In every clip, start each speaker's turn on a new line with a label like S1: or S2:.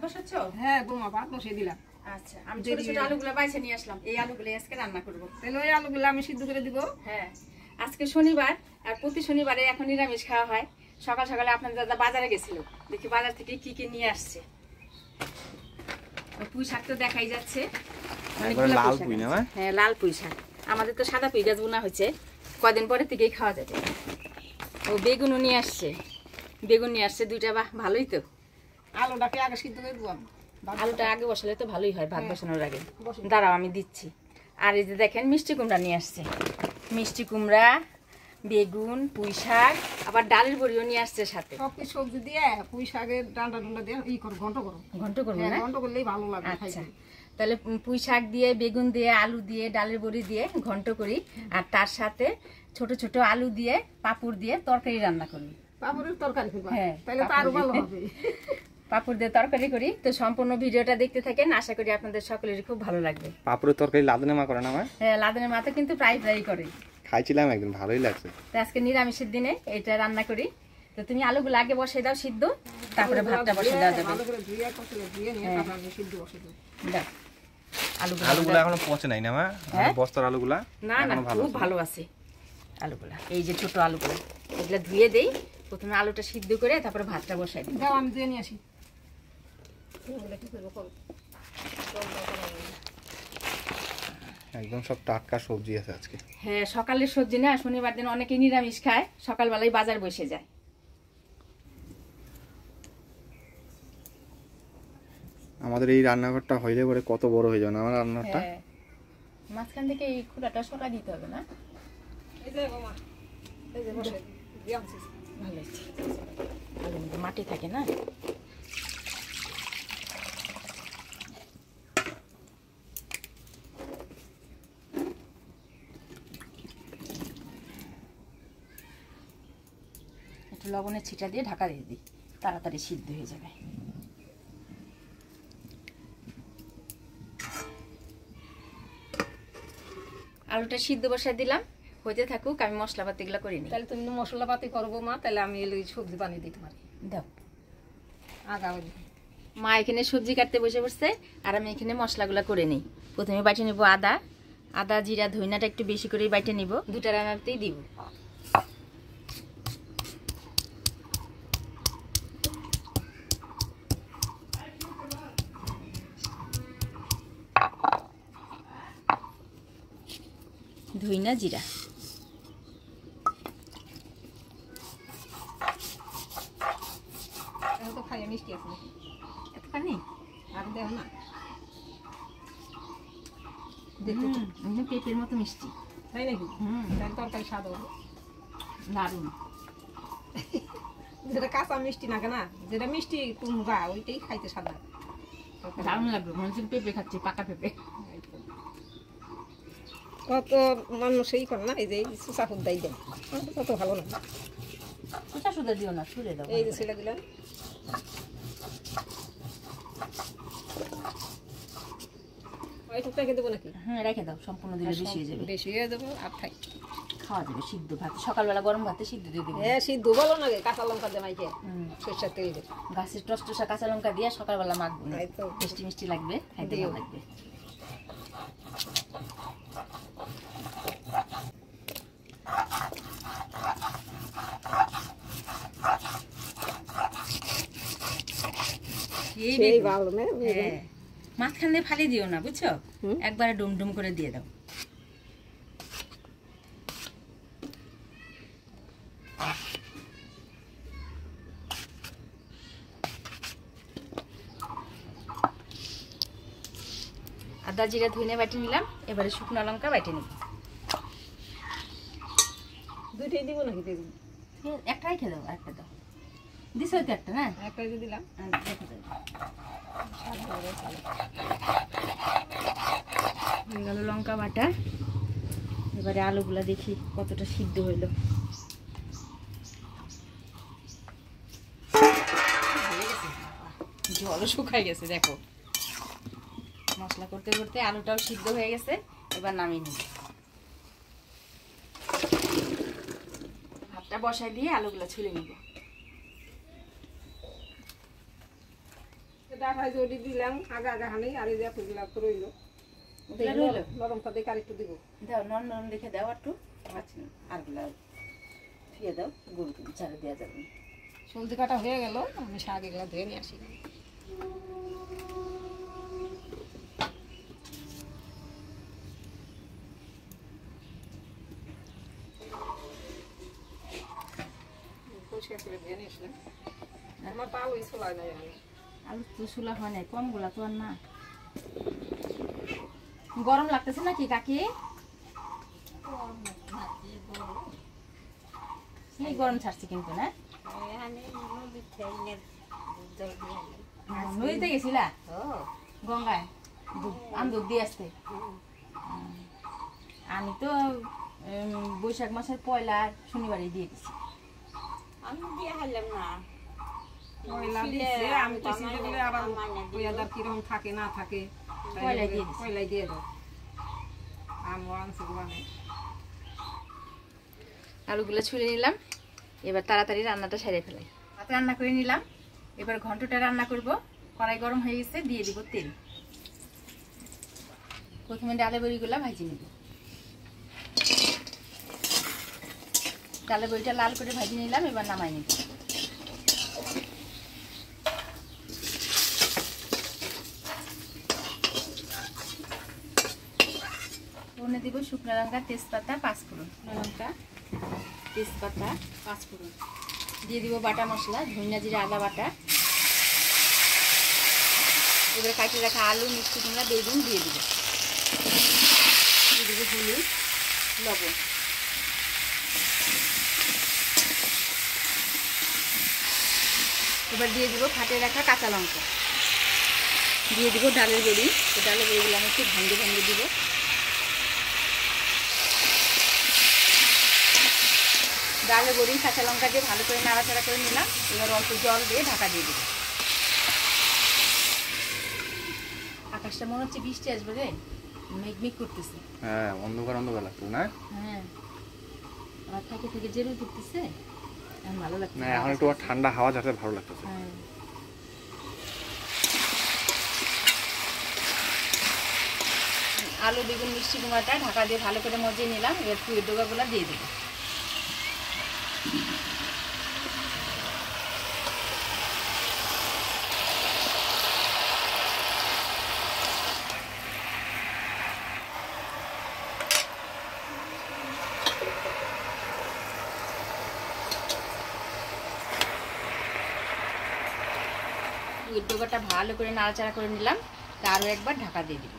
S1: বসাচ্ছো?
S2: হ্যাঁ বৌমা, ভাত বসিয়ে দিলাম।
S1: আচ্ছা, আমি ছোট ছোট আলুগুলো বাইছে নিয়ে আসলাম। এই আলুগুলো আজকে রান্না করব।
S2: তাহলে ওই আলুগুলো আমি সিদ্ধ করে দিব।
S1: হ্যাঁ, আজকে শনিবার, আর প্রতি শনিবারে এখন নিরামিষ খাওয়া হয়। সকাল সকালে আপনাদের দাদা বাজারে গেছিল, দেখি বাজার থেকে কি কি নিয়ে আসছে। পুঁই শাক তো দেখাই যাচ্ছে,
S3: লাল পুঁই না?
S1: হ্যাঁ, লাল পুঁই শাক। আমাদের তো সাদা পুঁই গাছ বোনা হয়েছে, কদিন পরে থেকেই খাওয়া যাবে। ও বেগুনও নিয়ে আসছে, বেগুন নিয়ে আসছে দুইটা। বাহ, ভালোই তো।
S2: আলুটাকে আগে সিদ্ধ করে দিব।
S1: আলুটা আগে বসালে তো ভালোই হয়, ভাত বসানোর আগে। দাঁড়াও, আমি দিচ্ছি। আর এই যে দেখেন, মিষ্টি কুমড়া নিয়ে আসছে। মিষ্টি কুমড়া, বেগুন, পুঁই শাক, আবার ডালের বড়িও নিয়ে আসছে সাথে।
S2: সব কিছু সবজি দিয়ে পুঁই শাকের ডাঁটা ডাঁটা দিয়ে ঘন্ট করো।
S1: ঘন্ট করবো না?
S2: ঘন্ট করলেই ভালো লাগে।
S1: আচ্ছা, তাহলে পুঁই শাক দিয়ে, বেগুন দিয়ে, আলু দিয়ে, ডালের বড়ি দিয়ে ঘন্ট করি। আর তার সাথে ছোট ছোট আলু দিয়ে, পাঁপড় দিয়ে তরকারি রান্না করি।
S2: পাঁপড়ের তরকারি?
S1: হ্যাঁ,
S2: তাহলে তো আরো ভালো হবে।
S1: পাঁপড় দিয়ে তরকারি করি। তো সম্পূর্ণ ভিডিওটা দেখতে থাকেন, আশা করি আপনাদের সকলেরই খুব ভালো লাগবে।
S3: পাঁপড়ের তরকারি লাদনে মা করে না?
S1: হ্যাঁ, লাদেনের মাথা কিন্তু প্রায় করে।
S3: খাইছিলাম একদিন, ভালোই লাগছে।
S1: তো আজকে নিরামিষের দিনে এটা রান্না করি। তো তুমি আলুগুলো আগে বসিয়ে দাও সিদ্ধ, তারপরে ভাতটা বসিয়ে দেওয়া যাবে।
S2: ভালো করে ধুইয়া কষলে ধুইয়ে নিয়ে তারপর আমি সিদ্ধ বসিয়ে দেব।
S1: দাও
S3: আলুগুলো এখনো পচে নাই না মা? বস্তার আলুগুলা
S1: না না, খুব ভালো আছে আলুগুলা। এই যে ছোট আলুগুলা, এগুলা ধুয়ে দেই। প্রথমে আলুটা সিদ্ধ করে তারপরে ভাতটা বসাই দিই।
S2: দাও, আমি ধুয়ে নিয়ে আসি।
S3: একদম সব টাটকা সবজি আছে আজকে।
S1: হ্যাঁ, সকালের সবজি না, শনিবার দিন অনেকে নিরামিষ খায়, সকালবেলায় বাজার বসে যায়।
S3: আমাদের এই রান্নাঘরটা হইলে পরে কত বড় হয়ে যাবে না আমার রান্নাঘরটা?
S1: হ্যাঁ, মাঝখান থেকে এই খোলাটা সরা দিতে হবে না?
S2: এই যে বাবা, এই যে বসে দিয়ে আনছি।
S1: ভালো হয়েছে, আলুর মধ্যে মাটি থাকে না। একটু লবণের ছিটা দিয়ে ঢাকা দিয়ে দিই, তাড়াতাড়ি সিদ্ধ হয়ে যাবে। আলুটা সিদ্ধ বসাই দিলাম, হইতে থাকুক, আমি মশলাপাতিগুলো করে নিই।
S2: তাহলে তুমি মশলাপাতি করবো মা, তাহলে আমি এই সবজি বানিয়ে দিতে পারি।
S1: দাও।
S2: আগা
S1: মা এখানে সবজি কাটতে বসে পড়ছে, আর আমি এখানে মশলাগুলো করে নিই। প্রথমে বাইটে নিব আদা, আদা জিরা ধইনাটা একটু বেশি করে বাইটে নিব, দুটা রান্নাতেই দিব। ধইনা জিরা,
S2: তো খাই মিষ্টি আছে
S1: এতখানি
S2: আর দেও না।
S1: পেঁপের মতো মিষ্টি,
S2: তাই নাকি? তাহলে তরকারি স্বাদ হবে
S1: দারুণ।
S2: যেটা কাঁচা মিষ্টি না কেনা, যেটা মিষ্টি কুমড়া ওইটাই খাইতে স্বাদ লাগে।
S1: দারুণ লাগবে, মনে হচ্ছে পেঁপে খাচ্ছি, পাকা পেঁপে।
S2: কত মানুষ এই করে না, এই যে সুসা খুদাই দেয়, কত ভালো না।
S1: সুতা সুতা দিও না, ছুঁড়ে দাও।
S2: এই যে ছেলে দিলেন, রেখে দেবো নাকি?
S1: হ্যাঁ, রেখে দাও, সম্পূর্ণ দিলে বেশি হয়ে যাবে।
S2: বেশি হয়ে যাবো আর খাই
S1: খাওয়া যাবে সিদ্ধ ভাত, সকালবেলা গরম ভাতে সিদ্ধ দিয়ে দেবো।
S2: হ্যাঁ, সিদ্ধ ভালো লাগে, কাঁচা লঙ্কা দিয়ে মাইকে সরষের তেল দিয়ে,
S1: গাছের টসটসা কাঁচা লঙ্কা দিয়ে সকালবেলা মাখবো, মিষ্টি মিষ্টি লাগবে, খাইতে ভালো লাগবে। মাঝখানে ফালি দিও না, বুঝছো? একবারে ডুম ডুম করে দিয়ে দাও। আদা জিরা ধুইনে বাটি নিলাম, এবারে শুকনো লঙ্কা বাটি নিব।
S2: দুইটাই দিব নাকি?
S1: একটাই খেয়ে দাও, একটা দাও। দিস হইতে একটা না,
S2: একটাই দিয়ে দিলাম।
S1: গেল লঙ্কা বাটা। এবারে আলুগুলা দেখি কতটা সিদ্ধ হইল। জল শুকাই গেছে, দেখো। মশলা করতে করতে আলুটাও সিদ্ধ হয়ে গেছে, এবার নামিয়ে নিব। ভাতটা বসাই দিয়ে আলুগুলা ছুলে নিব।
S2: ডাটায় যদি দিলাম আগে আগে হানি আর এই যে এতগুলা তো রইলো
S1: ওগুলা রইলো?
S2: নরমটা দেখে আর একটু দিব।
S1: দাও নরম নরম দেখে দাও একটু। আচ্ছা আরগুলা ফিরে দাও, গরু চারে দেওয়া যাবে না।
S2: সবজি কাটা হয়ে গেল, আমি শাক এগুলা ধুয়ে নিয়ে আসি। পরিষ্কার করে ধুয়ে নিয়ে আসলাম। আমার পা ওই ছোলায় নাই আমি।
S1: আলু তো শুলা হয় নাই, কমগুলা তো আর না। গরম লাগতেছে নাকি কাকি? সেই গরম ছাড়ছে কিন্তু না? নদীতে গেছিলা গঙ্গায় আন্দুক দিয়ে আসতে? আমি তো বৈশাখ মাসের পয়লা শনিবারে দিয়ে দিছি।
S4: আমি দিয়ে হারলাম না।
S2: পয়লা দিছে, আমি তো চিন্তা করলে আবার পয়লাদার কিরকম থাকে না থাকে,
S1: পয়লাই দিয়ে দিছি।
S2: পয়লাই দিয়ে দাও। আমও আনছে দোকানে।
S1: আলুগুলো ছুলে নিলাম, এবার তাড়াতাড়ি রান্নাটা সেরে ফেলাই। ভাত রান্না করে নিলাম, এবার ঘন্টটা রান্না করব। কড়াই গরম হয়ে গেছে, দিয়ে দিব তেল। প্রথমে ডালে বড়িগুলো ভাজি নিব। ডালে বড়িটা লাল করে ভাজি নিলাম, এবার নামাই নিব। ফোড়নে দিব শুকনো লঙ্কা, তেজপাতা, পাঁচফোড়ন। শুকনো লঙ্কা, তেজপাতা, পাঁচফোড়ন দিয়ে দিব বাটা মশলা, ধনিয়া জিরা আদা বাটা। এবারে কাটিয়ে রাখা আলু, মিষ্টি কুমড়া, বেগুন দিয়ে দিব। দিয়ে দিব হলুদ, লবণ। এবার দিয়ে দিব ফাটিয়ে রাখা কাঁচা লঙ্কা। দিয়ে দিব ডালের বড়ি। ডালের বড়িগুলো আমি একটু ভাঙ্গে ভাঙ্গে দিব। ডালের বড়ি কাঁচা লঙ্কা দিয়ে ভালো করে নাড়াচাড়া করে নিলাম। এবার অল্প জল দিয়ে ঢাকা দিয়ে দিব। আকাশটা মনে হচ্ছে বৃষ্টি আসবে রে, মেঘমেঘ করতেছে।
S3: হ্যাঁ, অন্ধকার অন্ধকার লাগতো না?
S1: হ্যাঁ, আমার থেকে থেকে জেরু করতেছে, ভালো লাগছে।
S3: না, এখন একটু ঠান্ডা হাওয়া যাতে ভালো লাগতেছে।
S1: হ্যাঁ, আলু, বেগুন, মিষ্টি কুমড়াটা ঢাকা দিয়ে ভালো করে মজিয়ে নিলাম। এবার পুয়ের ডোকাগুলো দিয়ে দেবো। পুয়ের ডোকাটা ভালো করে নাড়াচাড়া করে নিলাম, আরও একবার ঢাকা দিয়ে দিব।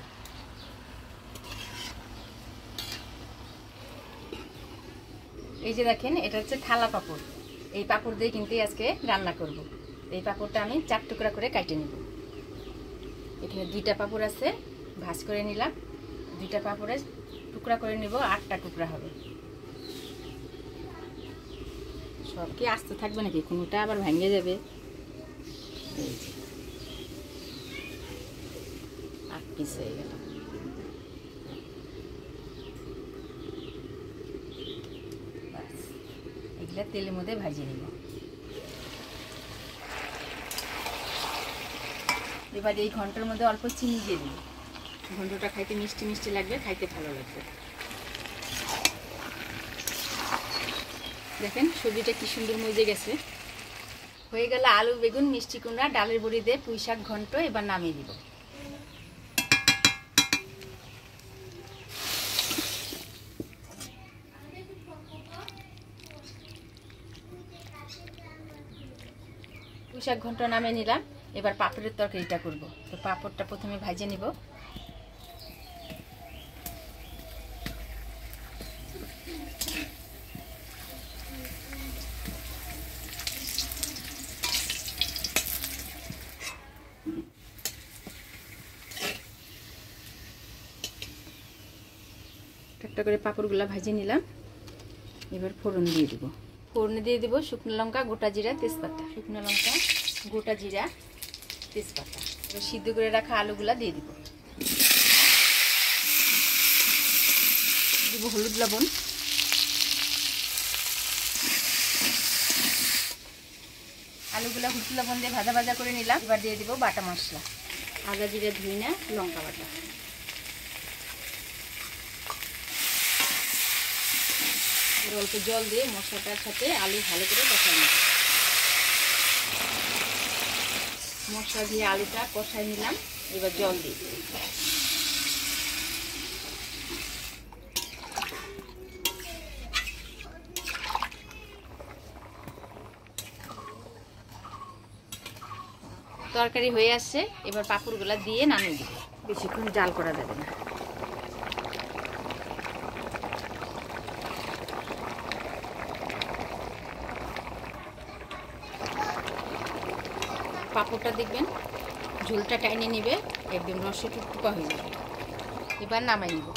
S1: এই যে দেখেন, এটা হচ্ছে থালা পাপড়। এই পাপড় দিয়ে কিন্তু আজকে রান্না করব। এই পাপড়টা আমি 4 টুকরা করে কেটে নিব। এখানে 2টা পাপড় আছে, ভাঁজ করে নিলাম। 2টা পাপড়ে টুকরা করে নিব, 8টা টুকরা হবে। সব কি আস্তে থাকবে নাকি? কোনোটা আবার ভেঙে যাবে। এই যে 8 পিস হয়ে গেল। এগুলা তেলের মধ্যে ভাজিয়ে নিব। এবার এই ঘন্টার মধ্যে অল্প চিনি দিয়ে দিই। ঘন্টটা খাইতে মিষ্টি মিষ্টি লাগবে, খাইতে ভালো লাগবে। দেখেন সবজিটা কি সুন্দর মজে গেছে। হয়ে গেল আলু, বেগুন, মিষ্টি কুমড়া, ডালের বড়ি দিয়ে পুঁই শাক ঘন্ট। এবার নামিয়ে দিব। পুঁই শাক ঘন্ট নামিয়ে নিলাম। এবার পাপড়ের তরকারিটা করব। তো পাপড়টা প্রথমে ভাজে নিব। একটা করে পাপড়গুলো ভাজে নিলাম। এবার ফোড়ন দিয়ে দিব। ফোড়নে দিয়ে দিব শুকনো লঙ্কা, গোটা জিরা, তেজপাতা। শুকনো লঙ্কা, গোটা জিরা, তেজপাতা। এবার সিদ্ধ করে রাখা আলুগুলা দিয়ে দিব। দিব হলুদ, লবণ। আলুগুলো হলুদ লবণ দিয়ে ভাজা ভাজা করে নিলাম। এবার দিয়ে দিব বাটা মশলা, আদা জিরে ধনিয়া লঙ্কা বাটা। অল্প জল দিয়ে মশলাটার সাথে আলু ভালো করে কষাই নিলাম। মশলা দিয়ে আলুটা কষাই নিলাম, এবার জল দিই। তরকারি হয়ে আসছে, এবার পাঁপড়গুলা দিয়ে নামিয়ে দিব। বেশিক্ষণ জাল করা যাবে না। পাঁপড়টা দেখবেন ঝোলটা টাইনে নিবে, একদম রসে টুকটুকা হয়ে যাবে। এবার নামাই নিব।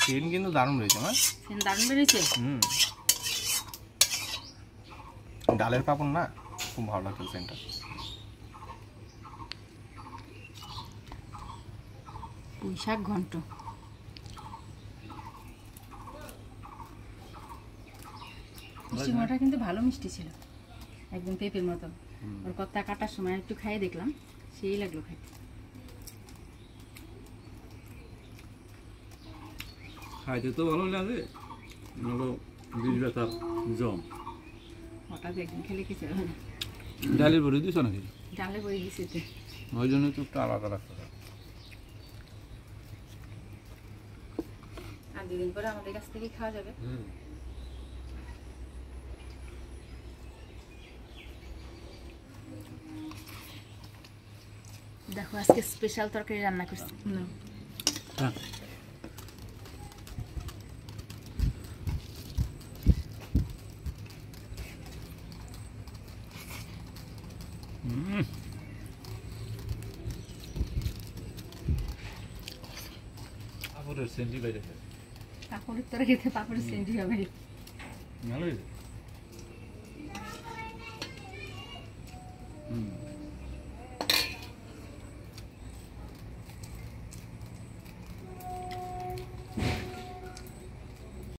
S3: সেন কিন্তু দারুণ রয়েছে মা।
S1: সেন দারুণ বেরিয়েছে।
S3: ডালের পাপড় না, খুব ভালো লাগছে সেনটা।
S1: পুঁই শাক ঘন্ট, মিষ্টি কুমড়াটা কিন্তু ভালো মিষ্টি ছিল, একদম পেঁপের মতো। ওর কত্তা কাটার সময় একটু খাইয়ে দেখলাম, সেই লাগলো খাইতে।
S5: খাইতে তো ভালো লাগে, হলো বীজ ব্যথা জম।
S1: হঠাৎ একদিন খেলে কিছু
S5: ডালের ভরে দিছ নাকি?
S1: ডালে বই দিছে তো।
S5: ওই জন্য তো একটু আলাদা লাগছে।
S1: আর দুদিন পরে আমাদের কাছ থেকে খাওয়া যাবে। দেখো আজকে স্পেশাল তরকারি রান্না করছি।
S5: হ্যাঁ, পাপড়ের সেন্টি বাইরে
S1: পাপড়ের তরকারিতে পাপড়ের সেন্টি হবে।
S5: ভালো হয়েছে।